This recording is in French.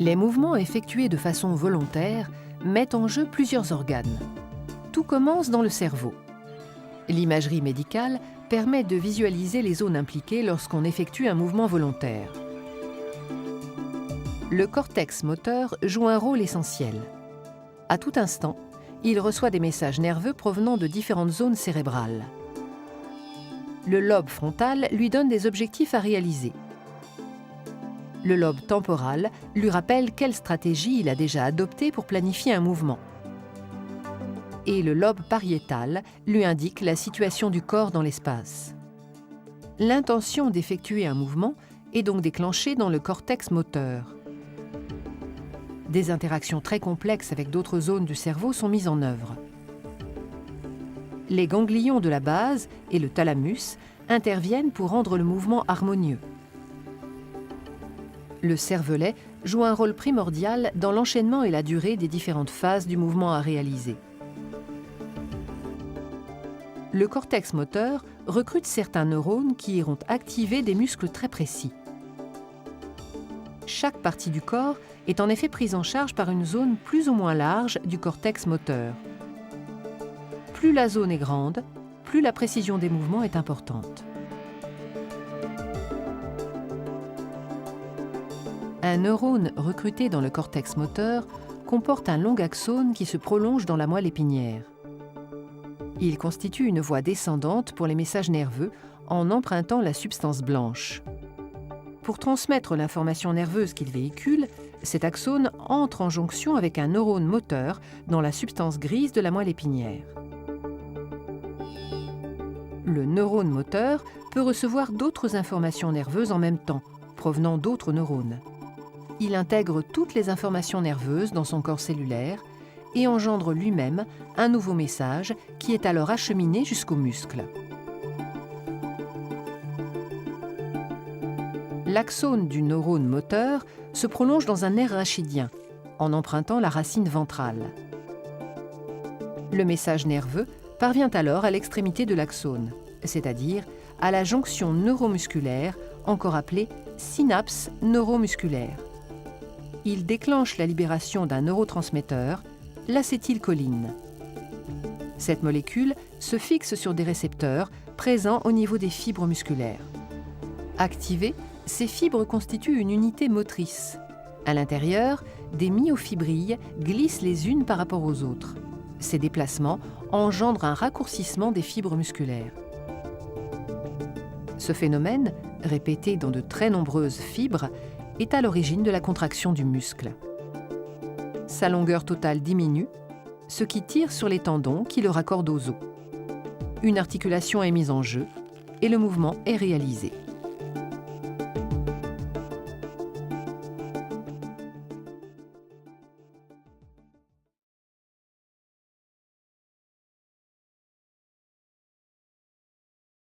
Les mouvements effectués de façon volontaire mettent en jeu plusieurs organes. Tout commence dans le cerveau. L'imagerie médicale permet de visualiser les zones impliquées lorsqu'on effectue un mouvement volontaire. Le cortex moteur joue un rôle essentiel. À tout instant, il reçoit des messages nerveux provenant de différentes zones cérébrales. Le lobe frontal lui donne des objectifs à réaliser. Le lobe temporal lui rappelle quelle stratégie il a déjà adoptée pour planifier un mouvement. Et le lobe pariétal lui indique la situation du corps dans l'espace. L'intention d'effectuer un mouvement est donc déclenchée dans le cortex moteur. Des interactions très complexes avec d'autres zones du cerveau sont mises en œuvre. Les ganglions de la base et le thalamus interviennent pour rendre le mouvement harmonieux. Le cervelet joue un rôle primordial dans l'enchaînement et la durée des différentes phases du mouvement à réaliser. Le cortex moteur recrute certains neurones qui iront activer des muscles très précis. Chaque partie du corps est en effet prise en charge par une zone plus ou moins large du cortex moteur. Plus la zone est grande, plus la précision des mouvements est importante. Un neurone recruté dans le cortex moteur comporte un long axone qui se prolonge dans la moelle épinière. Il constitue une voie descendante pour les messages nerveux en empruntant la substance blanche. Pour transmettre l'information nerveuse qu'il véhicule, cet axone entre en jonction avec un neurone moteur dans la substance grise de la moelle épinière. Le neurone moteur peut recevoir d'autres informations nerveuses en même temps, provenant d'autres neurones. Il intègre toutes les informations nerveuses dans son corps cellulaire et engendre lui-même un nouveau message qui est alors acheminé jusqu'aux muscles. L'axone du neurone moteur se prolonge dans un nerf rachidien, en empruntant la racine ventrale. Le message nerveux parvient alors à l'extrémité de l'axone, c'est-à-dire à la jonction neuromusculaire, encore appelée synapse neuromusculaire. Il déclenche la libération d'un neurotransmetteur, l'acétylcholine. Cette molécule se fixe sur des récepteurs présents au niveau des fibres musculaires. Activées, ces fibres constituent une unité motrice. À l'intérieur, des myofibrilles glissent les unes par rapport aux autres. Ces déplacements engendrent un raccourcissement des fibres musculaires. Ce phénomène, répété dans de très nombreuses fibres, est à l'origine de la contraction du muscle. Sa longueur totale diminue, ce qui tire sur les tendons qui le raccordent aux os. Une articulation est mise en jeu et le mouvement est réalisé.